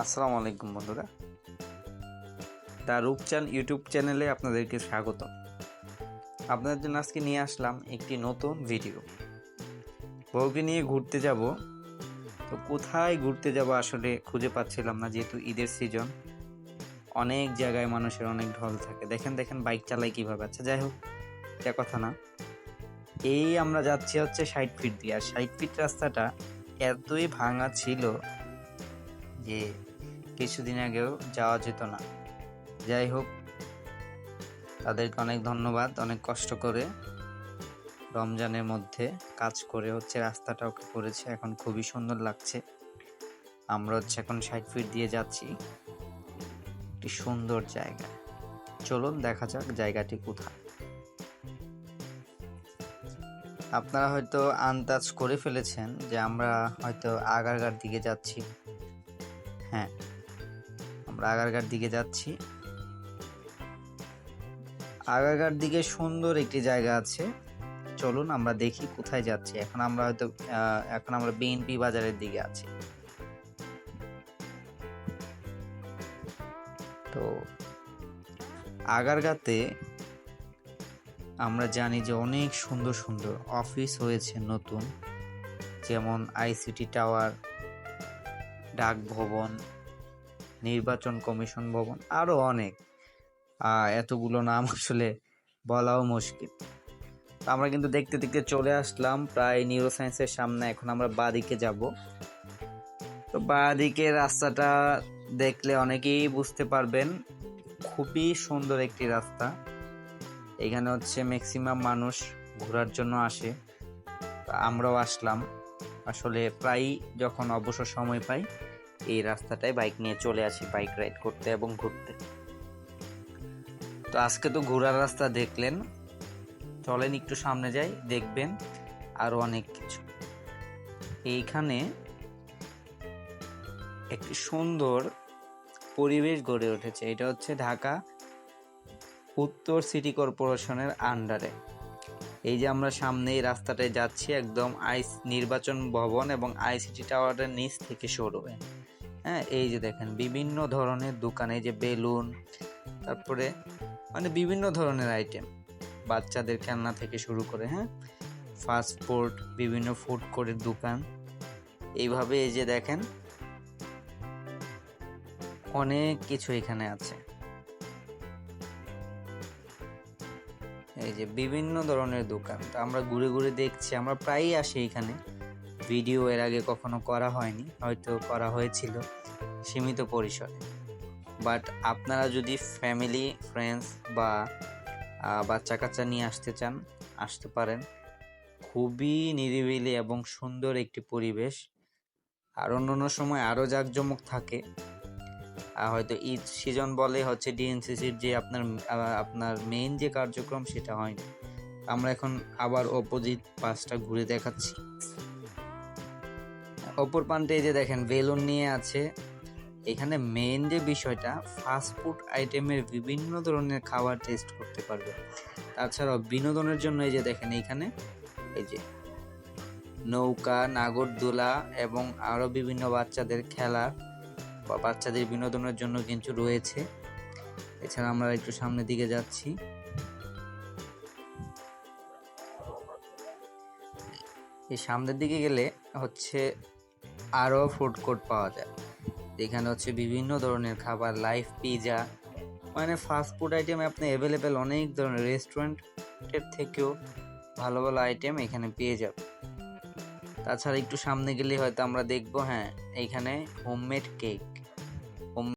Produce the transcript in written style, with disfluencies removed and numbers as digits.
আসসালামু আলাইকুম বন্ধুরা, দ্য রূপচান ইউটিউব চ্যানেলে আপনাদেরকে স্বাগত। আপনাদের জন্য আজকে নিয়ে আসলাম একটি নতুন ভিডিও। বউকে নিয়ে ঘুরতে যাব, তো কোথায় ঘুরতে যাব আসলে খুঁজে পাচ্ছিলাম না, যেহেতু ঈদের সিজন। অনেক জায়গায় মানুষের অনেক ঢল থাকে, দেখেন বাইক চালাই কীভাবে। আচ্ছা যাই হোক, এটা কথা না। এই আমরা যাচ্ছি হচ্ছে 60 ফিট দিয়ে, আর 60 ফিট রাস্তাটা এতই ভাঙা ছিল যে কিছুদিন আগেও যাওয়া যেত না। যাই হোক, তাদেরকে অনেক ধন্যবাদ। অনেক কষ্ট করে রমজানের মধ্যে কাজ করে হচ্ছে রাস্তাটা ওকে করেছে, এখন খুবই সুন্দর লাগছে। আমরা হচ্ছে এখন 60 ফিট দিয়ে যাচ্ছি একটি সুন্দর জায়গা। চলুন দেখা যাক জায়গাটি কোথায়। আপনারা হয়তো আন্দাজ করে ফেলেছেন যে আমরা হয়তো আগারগাঁর দিকে যাচ্ছি। হ্যাঁ, আমরা আগারগাঁর দিকে যাচ্ছি। আগারগাঁর দিকে সুন্দর একটি জায়গা আছে, চলুন আমরা দেখি কোথায় যাচ্ছি। এখন আমরা বিএনপি বাজারের দিকে আছি। তো আগারগাঁতে আমরা জানি যে অনেক সুন্দর সুন্দর অফিস হয়েছে নতুন, যেমন আইসিটি টাওয়ার, ডাক ভবন, নির্বাচন কমিশন ভবন, আরো অনেক। এতগুলো নাম আসলে বলাও মুশকিল। আমরা কিন্তু দেখতে দেখতে চলে আসলাম প্রায় নিউরোসায়েন্সের সামনে। এখন আমরা বাঁদিকে যাব। তো বাঁদিকে রাস্তাটা দেখলে অনেকেই বুঝতে পারবেন, খুবই সুন্দর একটি রাস্তা। এখানে হচ্ছে ম্যাক্সিমাম মানুষ ঘোরার জন্য আসে, আমরাও আসলাম। আসলে প্রায় যখন অবসর সময় পাই এই রাস্তাটায় বাইক নিয়ে চলে আসি, বাইক রাইড করতে এবং ঘুরতে। তো আজকে তো ঘোরার রাস্তা দেখলেন, চলেন একটু সামনে যাই, দেখবেন আরো অনেক কিছু। এইখানে একটি সুন্দর পরিবেশ গড়ে উঠেছে। এটা হচ্ছে ঢাকা উত্তর সিটি কর্পোরেশনের আন্ডারে। এই যে আমরা সামনে এই রাস্তাটায় যাচ্ছি, একদম নির্বাচন ভবন এবং আইসিটি টাওয়ারের নিচ থেকে শুরু হয়ে, হ্যাঁ, এই যে দেখেন বিভিন্ন ধরনের দোকান, এই যে বেলুন, তারপরে মানে বিভিন্ন ধরনের আইটেম, বাচ্চাদের খেলনা থেকে শুরু করে, হ্যাঁ, ফাস্ট ফুড, বিভিন্ন ফুড কোর্টের দোকান। এইভাবে এই যে দেখেন অনেক কিছু এখানে আছে। এই যে বিভিন্ন ধরনের দোকান। তো আমরা ঘুরে ঘুরে দেখছি, আমরা প্রায়ই আসি এখানে। ভিডিও এর আগে কখনো করা হয়নি, হয়তো করা হয়েছিল সীমিত পরিসরে। বাট আপনারা যদি ফ্যামিলি, ফ্রেন্ডস বা বাচ্চা কাচ্চা নিয়ে আসতে চান, আসতে পারেন। খুবই নিরিবিলি এবং সুন্দর একটি পরিবেশ। আর অন্য সময় আরও জাঁকজমক থাকে, হয়তো ঈদ সিজন বলে হচ্ছে ডিএনসিসির যে আপনার মেইন যে কার্যক্রম সেটা হয়নি। আমরা এখন আবার অপোজিট পাশটা ঘুরে দেখাচ্ছি। অপর প্রান্তে যে দেখেন বেলুন নিয়ে আছে। এখানে মেইন যে বিষয়টা, ফাস্ট ফুড আইটেমের বিভিন্ন ধরনের খাবার টেস্ট করতে পারবে। তাছাড়াও বিনোদনের জন্য এই যে দেখেন এখানে এই যে নৌকা, নাগরদোলা এবং আরো বিভিন্ন বাচ্চাদের খেলা বা বাচ্চাদের বিনোদনের জন্য কিন্তু রয়েছে। এছাড়া আমরা একটু সামনের দিকে যাচ্ছি। এই সামনের দিকে গেলে হচ্ছে আরো ফুড কোর্ট পাওয়া যায়, এখানে হচ্ছে বিভিন্ন ধরনের খাবার, লাইভ পিজা, মানে ফাস্ট ফুড আইটেম আপনি অ্যাভেলেবেল অনেক ধরনের, রেস্টুরেন্টের থেকেও ভালো ভালো আইটেম এখানে পেয়ে যাবেন। তাছাড়া একটু সামনে গেলে হয়তো আমরা দেখবো, হ্যাঁ, এইখানে হোমমেড কেক,